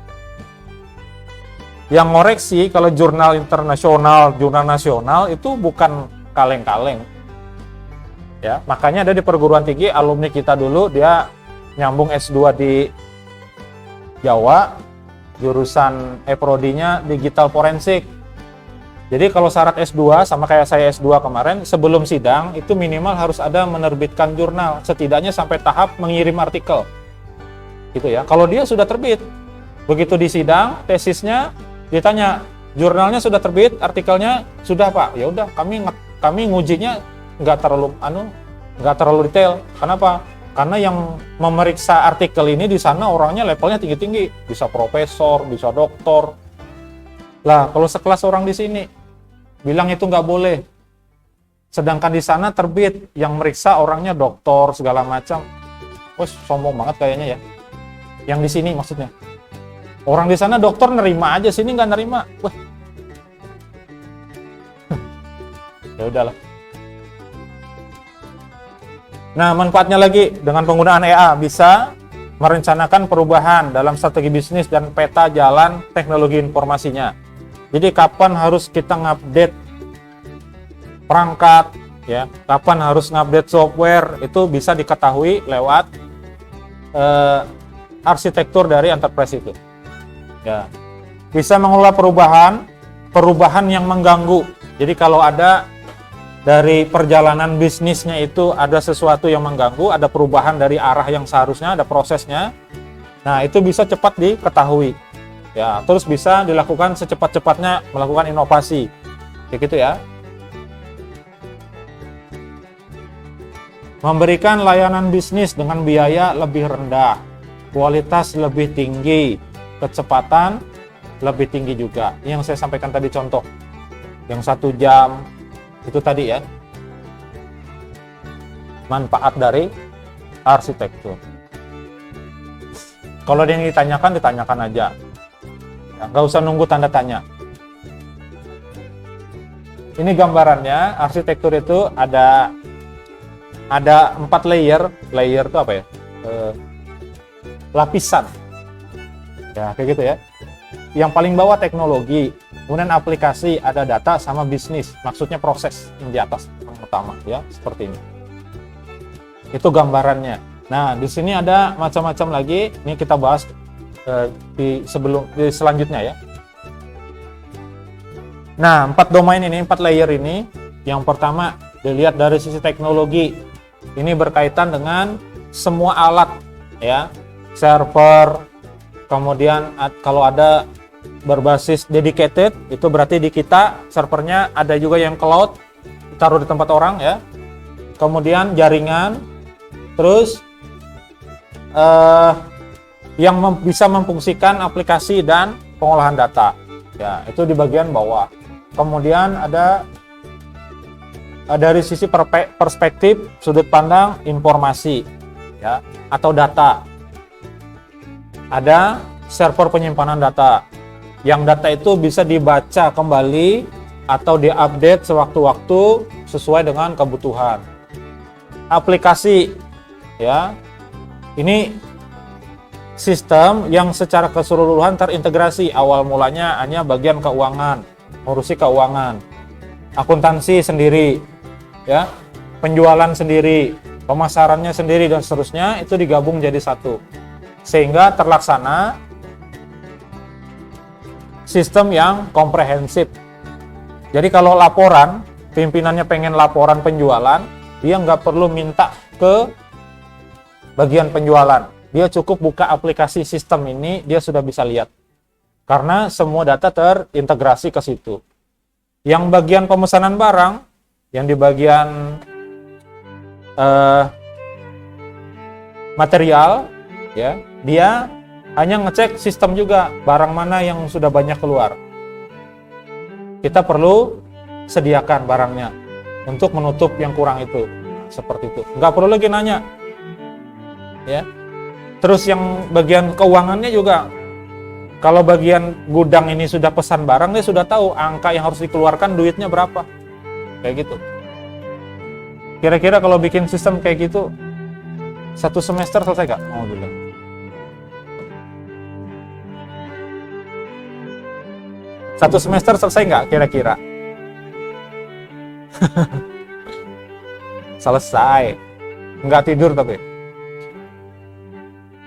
Yang ngoreksi kalau jurnal internasional, jurnal nasional itu bukan kaleng-kaleng. Ya, makanya ada di perguruan tinggi alumni kita dulu dia nyambung S2 di Jawa, jurusan prodi-nya digital forensik. Jadi kalau syarat S2 sama kayak saya S2 kemarin, sebelum sidang itu minimal harus ada menerbitkan jurnal, setidaknya sampai tahap mengirim artikel. Gitu ya. Kalau dia sudah terbit, begitu di sidang, tesisnya ditanya, jurnalnya sudah terbit, artikelnya sudah Pak. Ya udah, kami ngujinya nggak terlalu detail. Kenapa? Karena yang memeriksa artikel ini di sana orangnya levelnya tinggi-tinggi, bisa profesor, bisa doktor. Lah, kalau sekelas orang di sini bilang itu nggak boleh, sedangkan di sana terbit yang meriksa orangnya doktor segala macam, wah sombong banget kayaknya ya. Yang di sini maksudnya, orang di sana dokter nerima aja, sini nggak nerima, wah. Ya udahlah. Nah, manfaatnya lagi dengan penggunaan EA bisa merencanakan perubahan dalam strategi bisnis dan peta jalan teknologi informasinya. Jadi kapan harus kita ngupdate perangkat, ya, kapan harus ngupdate software, itu bisa diketahui lewat arsitektur dari enterprise itu. Ya, bisa mengelola perubahan yang mengganggu. Jadi kalau ada dari perjalanan bisnisnya itu ada sesuatu yang mengganggu, ada perubahan dari arah yang seharusnya, ada prosesnya. Nah, itu bisa cepat diketahui. Ya, terus bisa dilakukan secepat-cepatnya melakukan inovasi. Kayak gitu ya. Memberikan layanan bisnis dengan biaya lebih rendah, kualitas lebih tinggi, kecepatan lebih tinggi juga. Yang saya sampaikan tadi contoh, yang 1 jam, itu tadi ya. Manfaat dari arsitektur. Kalau ada yang ditanyakan aja. Ya, nggak usah nunggu tanda tanya. Ini gambarannya, arsitektur itu ada 4 layer. Layer itu apa ya? Lapisan. Ya, kayak gitu ya. Yang paling bawah teknologi, kemudian aplikasi, ada data sama bisnis. Maksudnya proses yang di atas yang pertama ya, seperti ini. Itu gambarannya. Nah, di sini ada macam-macam lagi. Ini kita bahas di selanjutnya ya. Nah, 4 domain ini, 4 layer ini. Yang pertama dilihat dari sisi teknologi. Ini berkaitan dengan semua alat ya, server. Kemudian kalau ada berbasis dedicated, itu berarti di kita servernya, ada juga yang cloud, taruh di tempat orang ya. Kemudian jaringan, terus yang bisa memfungsikan aplikasi dan pengolahan data. Ya, itu di bagian bawah. Kemudian ada dari sisi perspektif sudut pandang informasi ya, atau data. Ada server penyimpanan data. Yang data itu bisa dibaca kembali atau diupdate sewaktu-waktu sesuai dengan kebutuhan. Aplikasi ya. Ini sistem yang secara keseluruhan terintegrasi. Awal mulanya hanya bagian keuangan, ngurusi keuangan, akuntansi sendiri, ya, penjualan sendiri, pemasarannya sendiri dan seterusnya, itu digabung jadi satu, sehingga terlaksana sistem yang komprehensif. Jadi kalau laporan, pimpinannya pengen laporan penjualan, dia nggak perlu minta ke bagian penjualan. Dia cukup buka aplikasi sistem ini, dia sudah bisa lihat. Karena semua data terintegrasi ke situ. Yang bagian pemesanan barang, yang di bagian material, ya, dia hanya ngecek sistem juga, barang mana yang sudah banyak keluar. Kita perlu sediakan barangnya untuk menutup yang kurang itu, seperti itu. Nggak perlu lagi nanya, ya. Terus yang bagian keuangannya juga, kalau bagian gudang ini sudah pesan barang, dia sudah tahu angka yang harus dikeluarkan, duitnya berapa, kayak gitu. Kira-kira kalau bikin sistem kayak gitu, 1 semester selesai nggak? Oh, bilang. 1 semester selesai nggak kira-kira? Selesai. Nggak tidur tapi.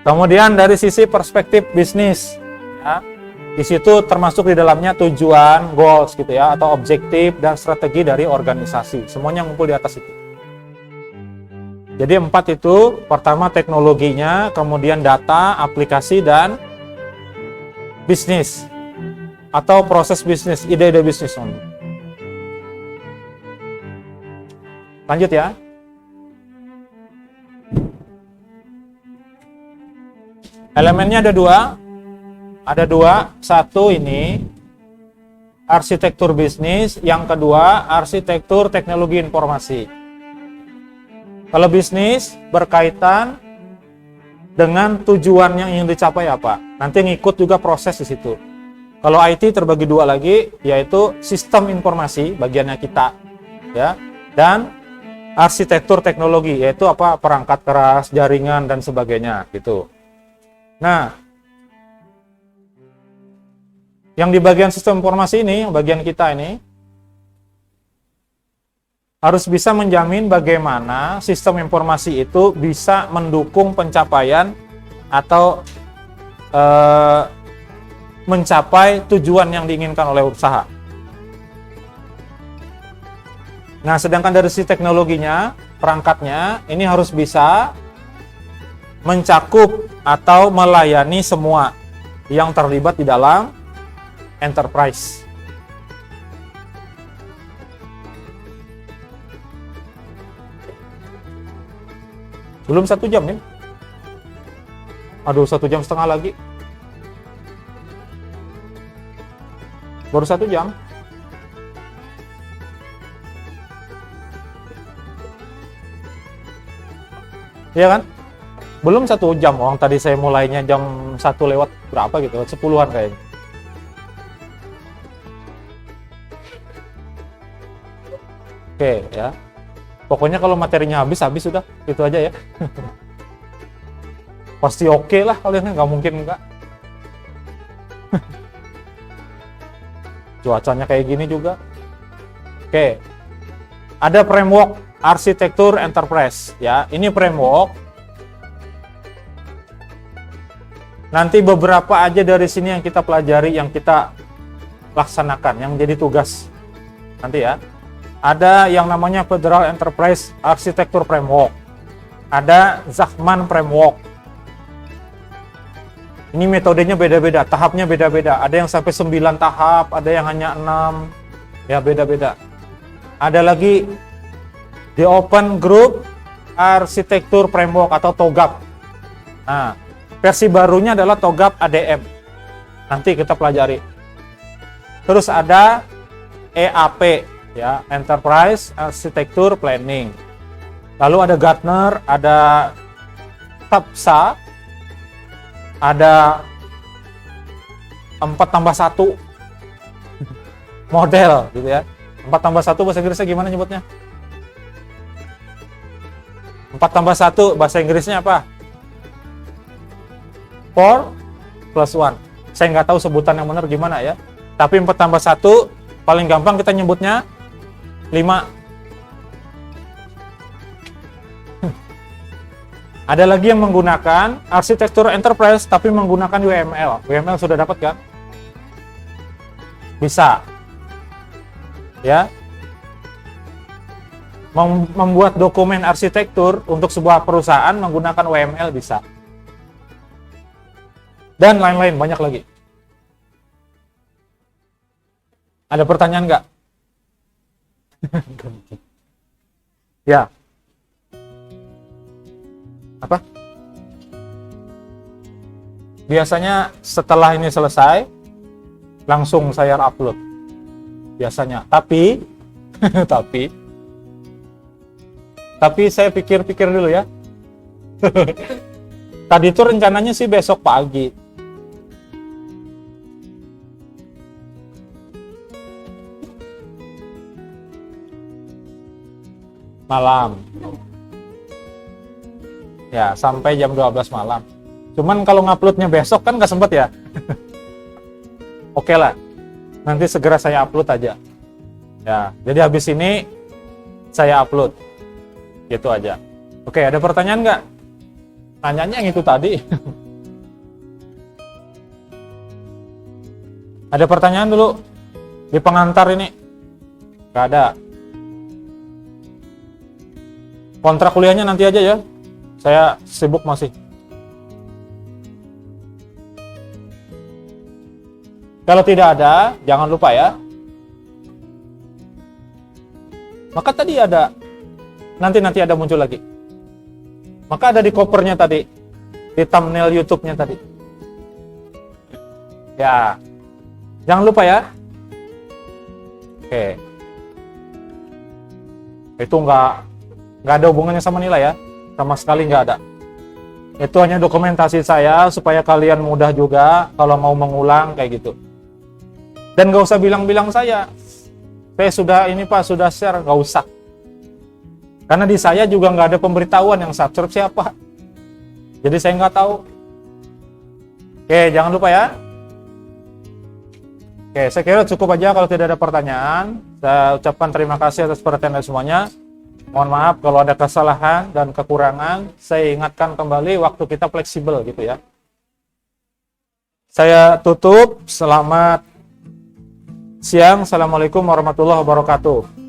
Kemudian dari sisi perspektif bisnis, ya, di situ termasuk di dalamnya tujuan, goals gitu ya, atau objektif dan strategi dari organisasi. Semuanya ngumpul di atas itu. Jadi 4 itu, pertama teknologinya, kemudian data, aplikasi, dan bisnis. Atau proses bisnis, ide-ide bisnis. Lanjut ya. Elemennya ada dua. Satu ini arsitektur bisnis, yang kedua arsitektur teknologi informasi. Kalau bisnis berkaitan dengan tujuan yang ingin dicapai apa, nanti ngikut juga proses di situ. Kalau IT terbagi 2 lagi, yaitu sistem informasi, bagiannya kita, ya, dan arsitektur teknologi, yaitu apa, perangkat keras, jaringan, dan sebagainya, gitu. Nah, yang di bagian sistem informasi ini, bagian kita ini, harus bisa menjamin bagaimana sistem informasi itu bisa mendukung pencapaian atau mencapai tujuan yang diinginkan oleh usaha. Nah, sedangkan dari sisi teknologinya, perangkatnya, ini harus bisa mencakup atau melayani semua yang terlibat di dalam enterprise. Belum 1 jam nih. Aduh, 1,5 jam lagi. Baru 1 jam. Iya kan? Belum 1 jam. Orang tadi saya mulainya jam 1 lewat berapa gitu, 10-an kayaknya. Oke ya. Pokoknya kalau materinya habis sudah. Itu aja ya. Pasti oke lah kalian, nggak mungkin enggak. Cuacanya kayak gini juga. Oke. Ada framework arsitektur enterprise ya. Ini framework. Nanti beberapa aja dari sini yang kita pelajari, yang kita laksanakan, yang jadi tugas nanti ya. Ada yang namanya Federal Enterprise Architecture Framework. Ada Zachman Framework. Ini metodenya beda-beda, tahapnya beda-beda. Ada yang sampai 9 tahap, ada yang hanya 6. Ya, beda-beda. Ada lagi The Open Group Architecture Framework atau TOGAF. Nah, versi barunya adalah TOGAF ADM. Nanti kita pelajari. Terus ada EAP, ya, Enterprise Architecture Planning. Lalu ada Gartner, ada TAPSA, ada 4+1 model gitu ya. 4+1 bahasa Inggrisnya gimana nyebutnya? 4+1 bahasa Inggrisnya apa? 4+1. Saya nggak tahu sebutan yang benar gimana ya. Tapi 4+1 paling gampang kita nyebutnya 5. Ada lagi yang menggunakan arsitektur enterprise tapi menggunakan UML. UML sudah dapat kan? Bisa. Ya. Membuat dokumen arsitektur untuk sebuah perusahaan menggunakan UML bisa. Dan lain-lain, banyak lagi. Ada pertanyaan nggak? Ya. Apa? biasanya setelah ini selesai, langsung saya upload. Biasanya. Tapi, tapi saya pikir-pikir dulu ya. Tadi itu rencananya sih besok pagi. Malam. Ya, sampai jam 12 malam. Cuman kalau nguploadnya besok kan nggak sempet ya. Oke lah, nanti segera saya upload aja. Ya, jadi habis ini saya upload. Gitu aja. Oke, ada pertanyaan nggak? Tanyanya yang itu tadi. Ada pertanyaan dulu di pengantar ini? Nggak ada. Kontrak kuliahnya nanti aja ya. Saya sibuk masih. Kalau tidak ada, jangan lupa ya. Maka tadi ada, nanti ada muncul lagi. Maka ada di covernya tadi, di thumbnail YouTube-nya tadi. Ya, jangan lupa ya. Oke. Itu nggak ada hubungannya sama nilai ya, sama sekali nggak ada. Itu hanya dokumentasi saya supaya kalian mudah juga kalau mau mengulang kayak gitu. Dan nggak usah bilang-bilang saya sudah ini Pak, sudah share, nggak usah. Karena di saya juga nggak ada pemberitahuan yang subscribe siapa. Jadi saya nggak tahu. Oke, jangan lupa ya. Oke, saya kira cukup aja kalau tidak ada pertanyaan. Saya ucapkan terima kasih atas perhatian semuanya. Mohon maaf kalau ada kesalahan dan kekurangan. Saya ingatkan kembali waktu kita fleksibel gitu ya. Saya tutup. Selamat siang. Assalamualaikum warahmatullahi wabarakatuh.